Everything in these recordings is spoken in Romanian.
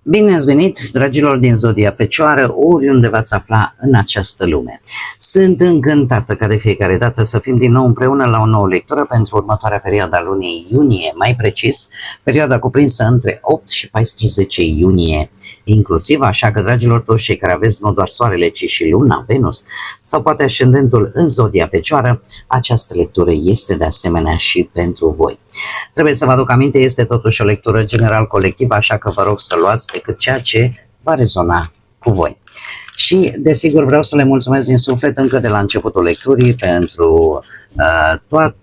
Bine ați venit, dragilor din Zodia Fecioară, oriunde v-ați afla în această lume. Sunt încântată ca de fiecare dată să fim din nou împreună la o nouă lectură pentru următoarea perioadă a lunii iunie, mai precis, perioada cuprinsă între 8 și 14 iunie inclusiv, așa că, dragilor, toți cei care aveți nu doar Soarele, ci și Luna, Venus sau poate ascendentul în Zodia Fecioară, această lectură este de asemenea și pentru voi. Trebuie să vă aduc aminte, este totuși o lectură general colectivă, așa că vă rog să luați decât ceea ce va rezona cu voi. Și, desigur, vreau să le mulțumesc din suflet încă de la începutul lecturii pentru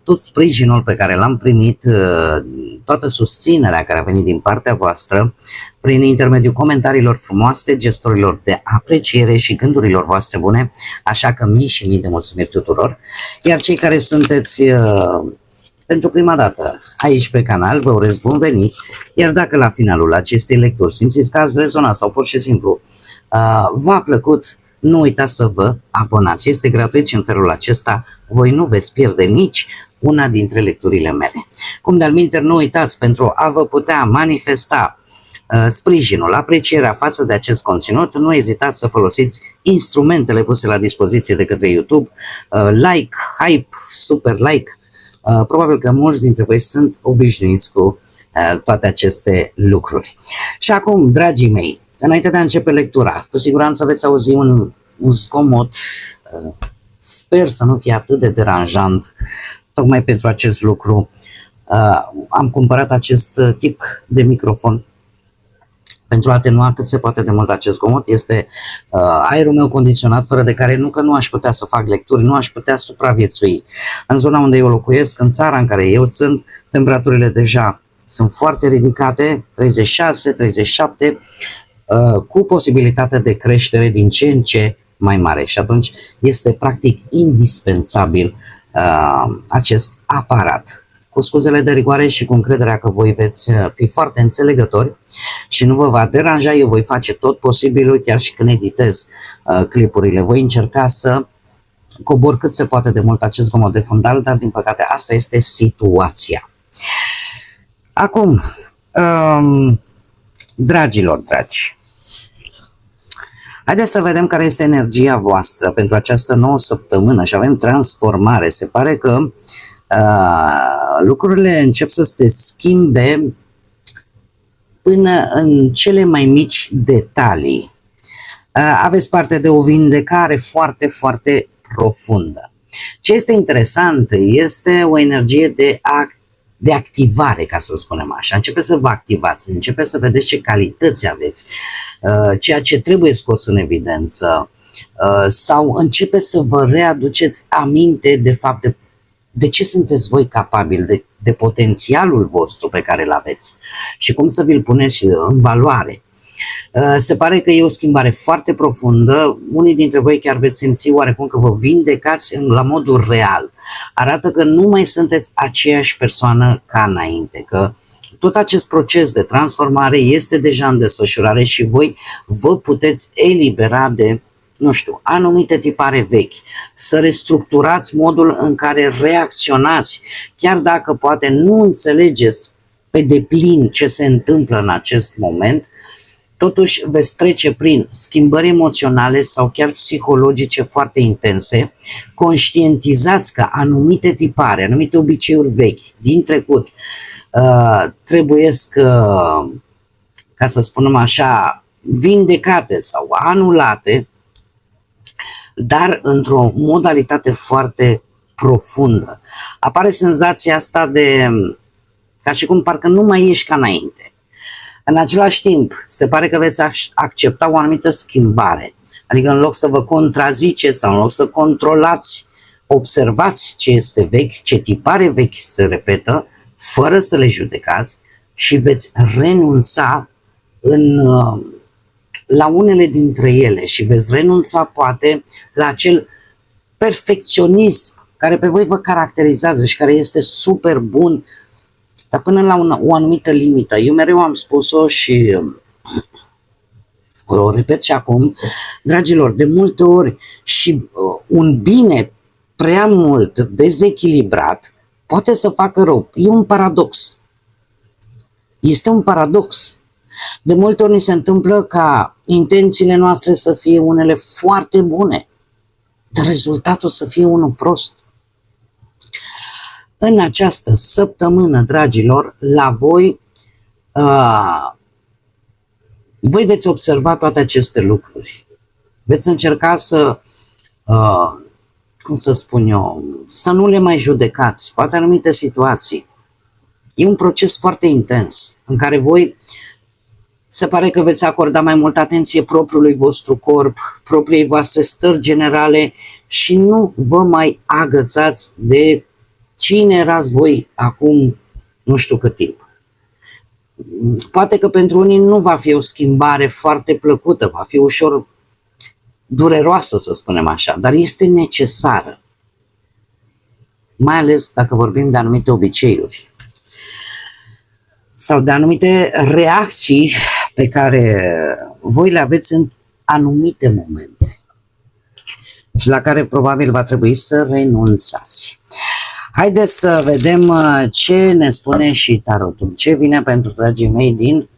tot sprijinul pe care l-am primit, toată susținerea care a venit din partea voastră, prin intermediul comentariilor frumoase, gesturilor de apreciere și gândurilor voastre bune, așa că mii și mii de mulțumiri tuturor. Iar cei care sunteți pentru prima dată aici pe canal, vă urez bun venit, iar dacă la finalul acestei lecturi simțiți că ați rezonat sau pur și simplu v-a plăcut, nu uitați să vă abonați. Este gratuit și în felul acesta voi nu veți pierde nici una dintre lecturile mele. Cum de-al minteri, nu uitați, pentru a vă putea manifesta sprijinul, aprecierea față de acest conținut, nu ezitați să folosiți instrumentele puse la dispoziție de către YouTube, like, hype, super like. Probabil că mulți dintre voi sunt obișnuiți cu toate aceste lucruri. Și acum, dragii mei, înainte de a începe lectura, cu siguranță veți auzi un zgomot, sper să nu fie atât de deranjant. Tocmai pentru acest lucru am cumpărat acest tip de microfon pentru a atenua cât se poate de mult acest zgomot. Este aerul meu condiționat, fără de care nu aș putea să fac lecturi, nu aș putea supraviețui. În zona unde eu locuiesc, în țara în care eu sunt, temperaturile deja sunt foarte ridicate, 36, 37, cu posibilitatea de creștere din ce în ce mai mare. Și atunci este practic indispensabil acest aparat. Cu scuzele de rigoare și cu încrederea că voi veți fi foarte înțelegători și nu vă va deranja, eu voi face tot posibilul, chiar și când editez clipurile. Voi încerca să cobor cât se poate de mult acest zgomot de fundal, dar din păcate asta este situația. Acum, dragilor dragi, haideți să vedem care este energia voastră pentru această nouă săptămână și avem transformare. Se pare că lucrurile încep să se schimbe până în cele mai mici detalii. Aveți parte de o vindecare foarte, foarte profundă. Ce este interesant este o energie de activare, ca să spunem așa. Începeți să vă activați, începeți să vedeți ce calități aveți, ceea ce trebuie scos în evidență, sau începeți să vă readuceți aminte de fapt de ce sunteți voi capabili, de potențialul vostru pe care îl aveți și cum să vi-l puneți în valoare. Se pare că e o schimbare foarte profundă. Unii dintre voi chiar veți simți oarecum că vă vindecați la modul real. Arată că nu mai sunteți aceeași persoană ca înainte, că tot acest proces de transformare este deja în desfășurare și voi vă puteți elibera de, nu știu, anumite tipare vechi, să restructurați modul în care reacționați, chiar dacă poate nu înțelegeți pe deplin ce se întâmplă în acest moment, totuși veți trece prin schimbări emoționale sau chiar psihologice foarte intense, conștientizați că anumite tipare, anumite obiceiuri vechi din trecut trebuiesc, ca să spunem așa, vindecate sau anulate, dar într-o modalitate foarte profundă. Apare senzația asta de ca și cum parcă nu mai ești ca înainte. În același timp, se pare că veți accepta o anumită schimbare. Adică în loc să vă contraziceți sau în loc să controlați, observați ce este vechi, ce tipare vechi se repetă, fără să le judecați, și veți renunța la unele dintre ele și veți renunța poate la acel perfecționism care pe voi vă caracterizează și care este super bun, dar până la o anumită limită. Eu mereu am spus-o și o repet și acum, dragilor, de multe ori și un bine prea mult dezechilibrat poate să facă rău. E un paradox. Este un paradox. De multe ori ni se întâmplă ca intențiile noastre să fie unele foarte bune, dar rezultatul să fie unul prost. În această săptămână, dragilor, la voi, voi veți observa toate aceste lucruri. Veți încerca să, cum să spun eu, să nu le mai judecați, poate anumite situații. E un proces foarte intens, în care voi se pare că veți acorda mai multă atenție propriului vostru corp, propriei voastre stări generale și nu vă mai agățați de cine erați voi acum nu știu cât timp. Poate că pentru unii nu va fi o schimbare foarte plăcută, va fi ușor dureroasă, să spunem așa, dar este necesară. Mai ales dacă vorbim de anumite obiceiuri sau de anumite reacții pe care voi le aveți în anumite momente și la care probabil va trebui să renunțați. Haideți să vedem ce ne spune și tarotul. Ce vine pentru dragii mei din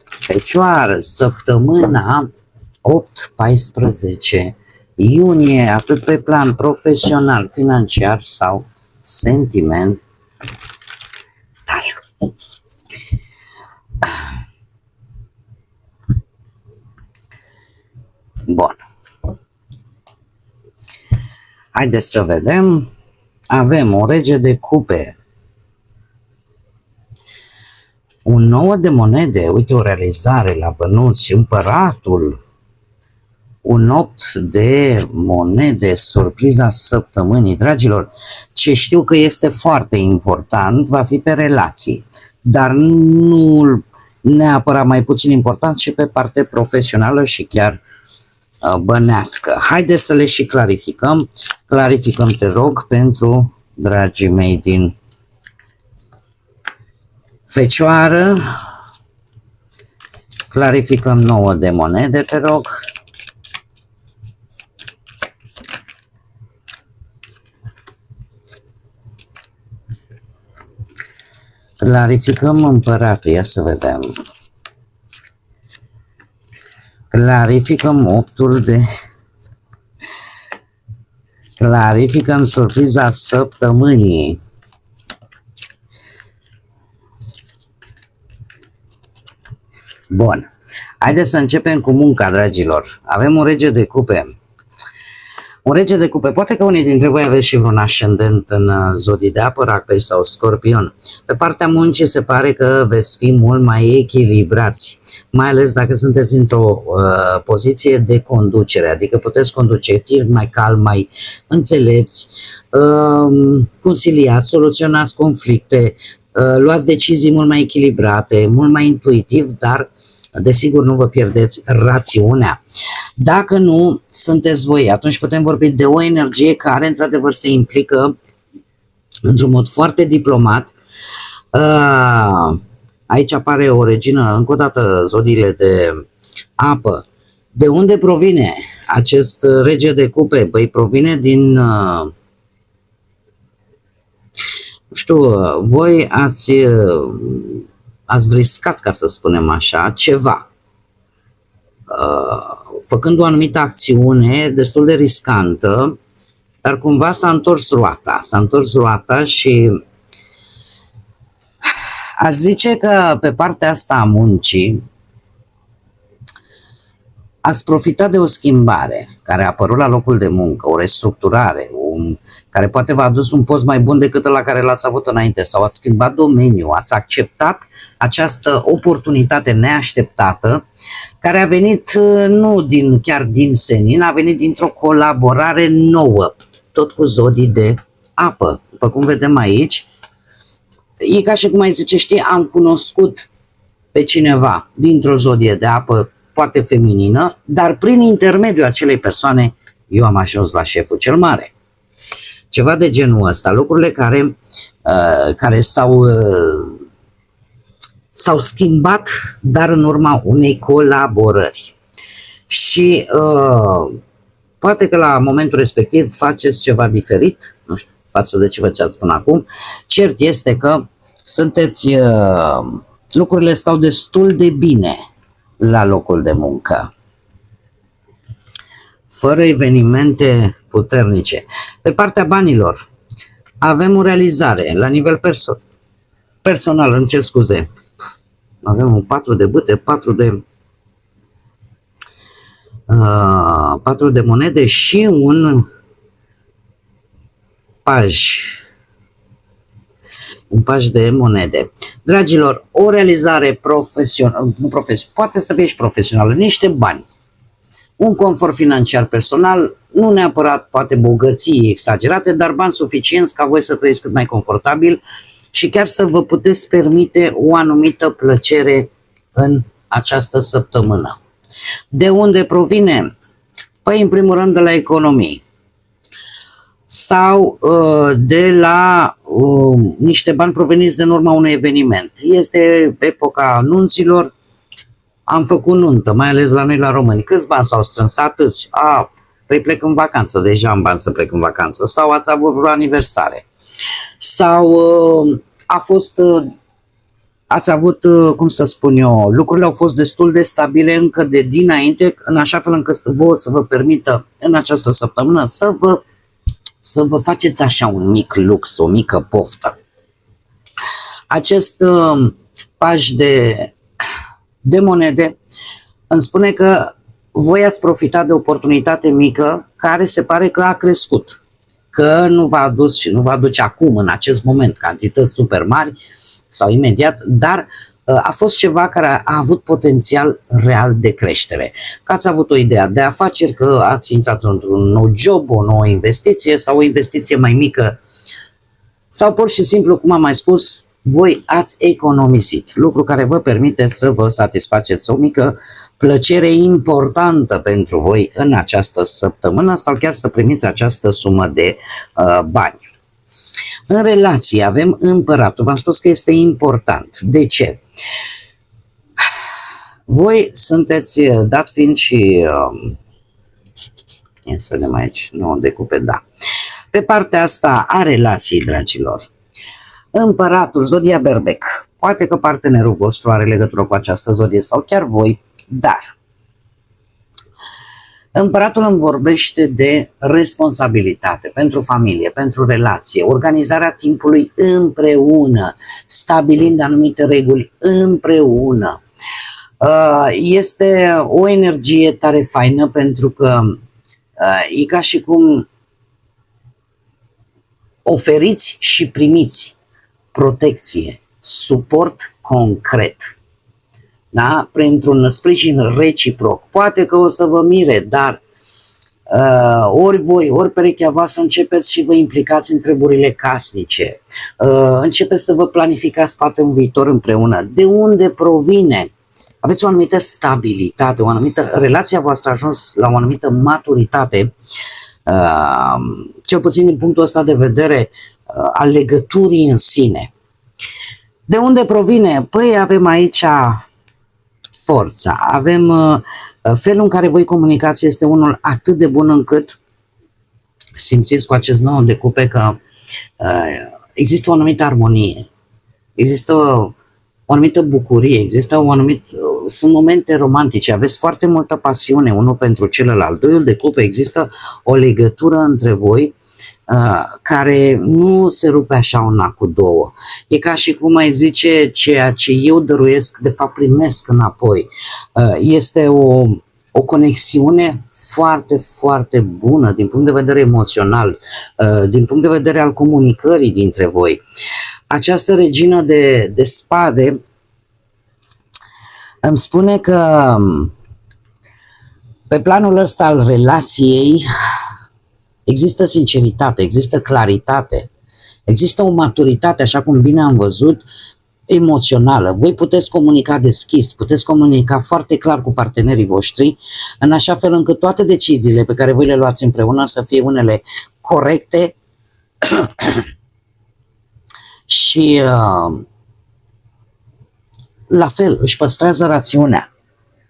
Fecioară, săptămâna 8-14 iunie, atât pe plan profesional, financiar sau sentimental. Bun. Haideți să vedem. Avem o rege de cupe, un 9 de monede, uite o realizare la bănuți, împăratul, un 8 de monede, surpriza săptămânii. Dragilor, ce știu că este foarte important va fi pe relații, dar nu neapărat mai puțin important și pe partea profesională și chiar bănească. Haideți să le și clarificăm. Clarificăm, te rog, pentru dragii mei din Fecioară. Clarificăm 9 de monede, te rog. Clarificăm împăratul, ia să vedem. Clarificăm 8-ul de... Clarificăm surpriza săptămânii. Bun. Haideți să începem cu munca, dragilor. Avem un rege de cupe. Un rege de cupe. Poate că unii dintre voi aveți și vreun ascendent în zodii de apă, Rac sau Scorpion. Pe partea muncii se pare că veți fi mult mai echilibrați, mai ales dacă sunteți într-o poziție de conducere, adică puteți conduce firme mai calm, mai înțelepți, conciliați, soluționați conflicte, luați decizii mult mai echilibrate, mult mai intuitiv, dar desigur nu vă pierdeți rațiunea. Dacă nu sunteți voi, atunci putem vorbi de o energie care într-adevăr se implică într-un mod foarte diplomat. Aici apare o regină, încă o dată zodiile de apă. De unde provine acest rege de cupe? Păi provine din... nu știu, voi ați riscat, ca să spunem așa, ceva. Făcând o anumită acțiune destul de riscantă, dar cumva s-a întors roata. S-a întors roata și aș zice că pe partea asta a muncii ați profitat de o schimbare care a apărut la locul de muncă, o restructurare, care poate v-a adus un post mai bun decât la care l-ați avut înainte, sau ați schimbat domeniul, ați acceptat această oportunitate neașteptată care a venit nu chiar din senin, a venit dintr-o colaborare nouă, tot cu zodii de apă. După cum vedem aici, e ca și cum ai zice, știi, am cunoscut pe cineva dintr-o zodie de apă, poate feminină, dar prin intermediul acelei persoane eu am ajuns la șeful cel mare. Ceva de genul ăsta, lucrurile care s-au schimbat, dar în urma unei colaborări. Și poate că la momentul respectiv faceți ceva diferit, nu știu, față de ce făceați până acum. Cert este că sunteți lucrurile stau destul de bine la locul de muncă, fără evenimente puternice. Pe partea banilor, avem o realizare la nivel personal, îmi cer scuze. Avem un 4 de bâte, 4 de monede și un paj. Un paj de monede. Dragilor, o realizare profesională, poate să fie și profesională, niște bani. Un confort financiar personal, nu neapărat poate bogății exagerate, dar bani suficienți ca voi să trăiți cât mai confortabil și chiar să vă puteți permite o anumită plăcere în această săptămână. De unde provine? Păi, în primul rând, de la economii sau de la niște bani proveniți din urma unui eveniment. Este epoca anunților, am făcut nuntă, mai ales la noi la români. Câți bani s-au strâns? Atâți. Păi plec în vacanță, deja am bani să plec în vacanță. Sau ați avut vreo aniversare. Sau ați avut, cum să spun eu, lucrurile au fost destul de stabile încă de dinainte, în așa fel încât vouă să vă permită în această săptămână să vă faceți așa un mic lux, o mică poftă. Acest paj de monede îmi spune că voi ați profitat de o oportunitate mică care se pare că a crescut, că nu v-a adus și nu vă aduce acum, în acest moment, cantități super mari sau imediat, dar a fost ceva care a avut potențial real de creștere. Că ați avut o idee de afaceri, că ați intrat într-un nou job, o nouă investiție sau o investiție mai mică sau pur și simplu, cum am mai spus, voi ați economisit, lucru care vă permite să vă satisfaceți o mică plăcere importantă pentru voi în această săptămână sau chiar să primiți această sumă de bani. În relație avem împăratul, v-am spus că este important. De ce? Voi sunteți, dat fiind și, să vedem aici, nu decupe, da. Pe partea asta a relației, dragilor, împăratul, zodia berbec, poate că partenerul vostru are legătură cu această zodie sau chiar voi, dar împăratul îmi vorbește de responsabilitate pentru familie, pentru relație, organizarea timpului împreună, stabilind anumite reguli împreună. Este o energie tare faină pentru că e ca și cum oferiți și primiți protecție, suport concret, da? Printr-un sprijin reciproc. Poate că o să vă mire, dar ori voi, ori perechea voastră începeți și vă implicați în treburile casnice, începeți să vă planificați poate un viitor împreună. De unde provine? Aveți o anumită stabilitate, o anumită relația voastră a ajuns la o anumită maturitate, cel puțin din punctul ăsta de vedere al legăturii în sine. De unde provine? Păi avem aici forța, avem felul în care voi comunicați este unul atât de bun încât simțiți cu acest nou de cupe că există o anumită armonie, există o anumită bucurie, există sunt momente romantice, aveți foarte multă pasiune unul pentru celălalt. Doiul de cupe, există o legătură între voi care nu se rupe așa una cu două. E ca și cum ai zice, ceea ce eu dăruiesc, de fapt primesc înapoi. Este o conexiune foarte, foarte bună din punct de vedere emoțional, din punct de vedere al comunicării dintre voi. Această regină de spade îmi spune că pe planul ăsta al relației există sinceritate, există claritate, există o maturitate, așa cum bine am văzut, emoțională. Voi puteți comunica deschis, puteți comunica foarte clar cu partenerii voștri, în așa fel încât toate deciziile pe care voi le luați împreună să fie unele corecte și la fel își păstrează rațiunea.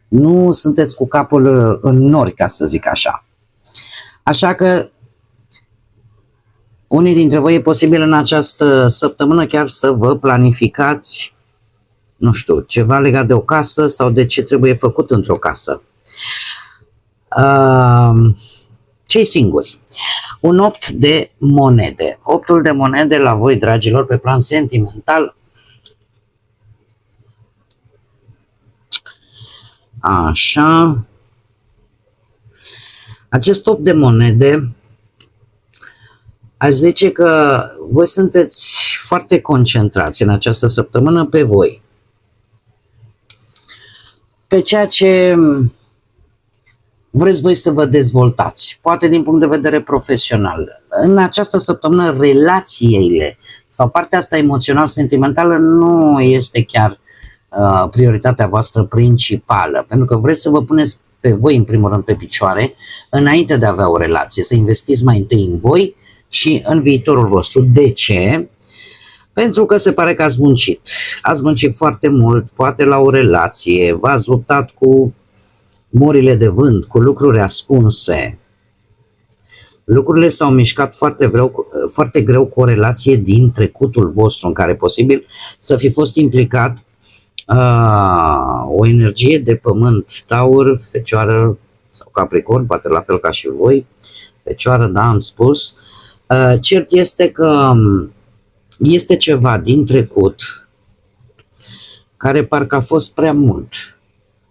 Nu sunteți cu capul în nori, ca să zic așa. Așa că unii dintre voi e posibil în această săptămână chiar să vă planificați nu știu, ceva legat de o casă sau de ce trebuie făcut într-o casă. Cei singuri. Un 8 de monede. 8-ul de monede la voi, dragilor, pe plan sentimental. Așa. Acest 8 de monede, aș zice că voi sunteți foarte concentrați în această săptămână pe voi. Pe ceea ce vreți voi să vă dezvoltați, poate din punct de vedere profesional. În această săptămână, relațiile sau partea asta emoțional-sentimentală nu este chiar prioritatea voastră principală, pentru că vreți să vă puneți pe voi, în primul rând, pe picioare, înainte de a avea o relație, să investiți mai întâi în voi și în viitorul vostru. De ce? Pentru că se pare că ați muncit. Ați muncit foarte mult, poate la o relație, v-ați luptat cu morile de vânt, cu lucruri ascunse. Lucrurile s-au mișcat foarte greu cu o relație din trecutul vostru, în care posibil să fi fost implicat o energie de pământ, Taur, Fecioară sau Capricorn, poate la fel ca și voi. Fecioară, da, am spus. Cert este că este ceva din trecut care parcă a fost prea mult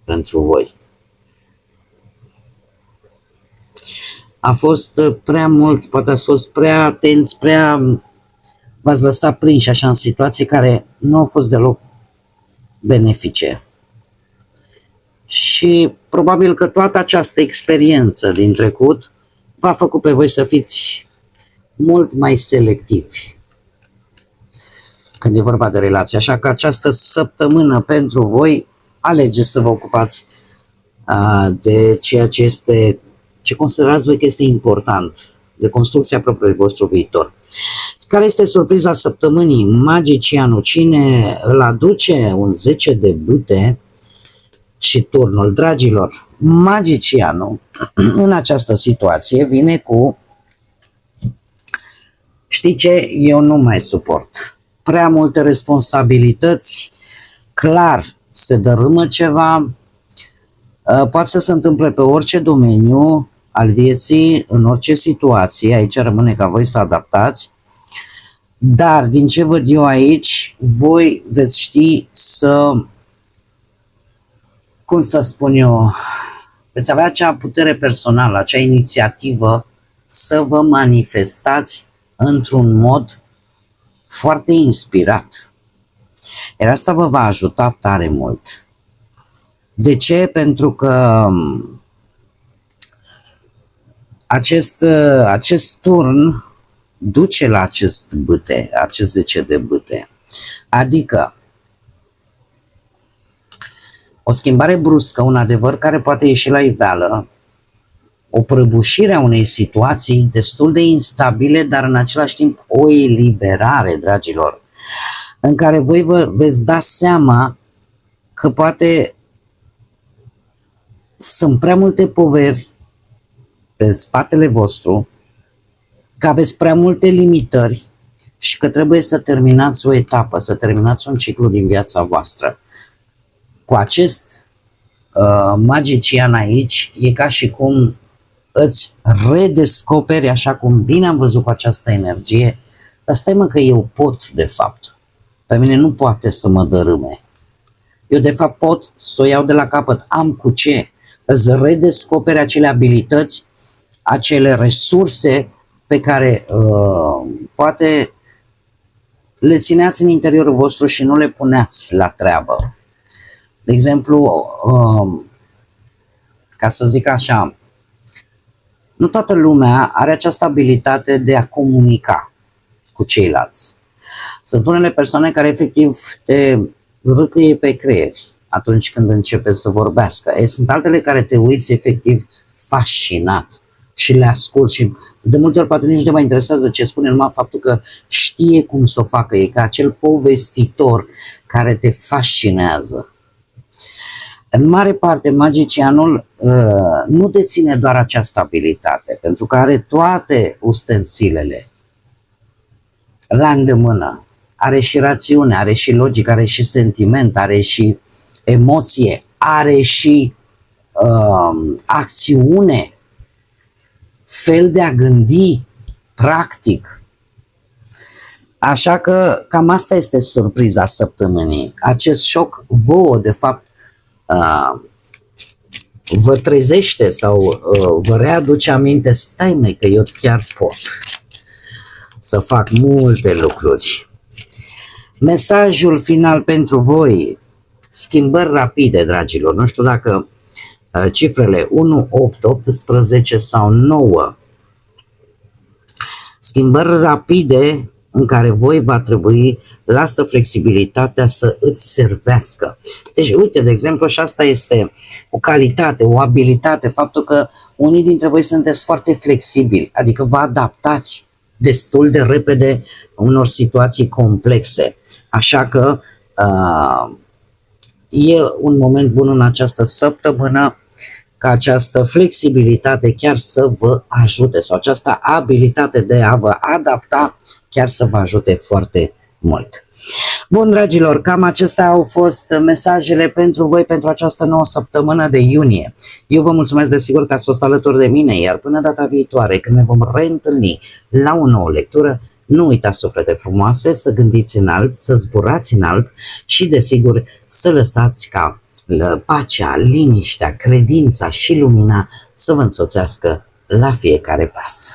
pentru voi. A fost prea mult, poate ați fost prea atenți, v-ați lăsat prinși așa în situații care nu au fost deloc benefice. Și probabil că toată această experiență din trecut v-a făcut pe voi să fiți mult mai selectivi când e vorba de relație. Așa că această săptămână pentru voi alegeți să vă ocupați de ceea ce considerați voi că este important, de construcția propriului vostru viitor. Care este surpriza săptămânii? Magicianul. Cine îl aduce? Un 10 de bâte și turnul. Dragilor, magicianul în această situație vine cu: știi ce? Eu nu mai suport. Prea multe responsabilități, clar se dărâmă ceva, poate să se întâmple pe orice domeniu al vieții, în orice situație, aici rămâne ca voi să adaptați, dar din ce văd eu aici, voi veți ști cum să spun eu, veți avea acea putere personală, acea inițiativă să vă manifestați într-un mod foarte inspirat. Iar asta vă va ajuta tare mult. De ce? Pentru că acest turn duce la acest 10 de bâte. Adică o schimbare bruscă, un adevăr care poate ieși la iveală, o prăbușire a unei situații destul de instabile, dar în același timp o eliberare, dragilor, în care voi vă veți da seama că poate sunt prea multe poveri pe spatele vostru, că aveți prea multe limitări și că trebuie să terminați o etapă, să terminați un ciclu din viața voastră. Cu acest magician aici e ca și cum îți redescoperi, așa cum bine am văzut cu această energie, dar stai mă că eu pot de fapt. Pe mine nu poate să mă dărâme. Eu de fapt pot să o iau de la capăt, am cu ce. Îți redescoperi acele abilități, acele resurse pe care poate le țineați în interiorul vostru și nu le puneați la treabă. De exemplu, ca să zic așa, nu toată lumea are această abilitate de a comunica cu ceilalți. Sunt unele persoane care efectiv te râcâie pe creier atunci când începe să vorbească. Sunt altele care te uiți efectiv fascinat și le ascult și de multe ori poate nici nu te mai interesează ce spune, numai faptul că știe cum să o facă. E ca acel povestitor care te fascinează. În mare parte, magicianul nu deține doar această abilitate, pentru că are toate ustensilele la îndemână. are și rațiune, are și logică, are și sentiment, are și emoție, are și acțiune, fel de a gândi, practic. Așa că cam asta este surpriza săptămânii. Acest șoc vouă, de fapt, vă trezește sau vă readuce aminte, stai măi că eu chiar pot să fac multe lucruri. Mesajul final pentru voi, schimbări rapide, dragilor. Nu știu dacă cifrele 1, 8, 18 sau 9, schimbări rapide în care voi va trebui, lasă flexibilitatea să îți servească. Deci, uite, de exemplu, și asta este o calitate, o abilitate, faptul că unii dintre voi sunteți foarte flexibili, adică vă adaptați destul de repede unor situații complexe. Așa că e un moment bun în această săptămână ca această flexibilitate chiar să vă ajute sau această abilitate de a vă adapta chiar să vă ajute foarte mult. Bun, dragilor, cam acestea au fost mesajele pentru voi pentru această nouă săptămână de iunie. Eu vă mulțumesc desigur că ați fost alături de mine, iar până data viitoare, când ne vom reîntâlni la o nouă lectură, nu uitați, suflete frumoase, să gândiți înalt, să zburați înalt și desigur să lăsați ca pacea, liniștea, credința și lumina să vă însoțească la fiecare pas.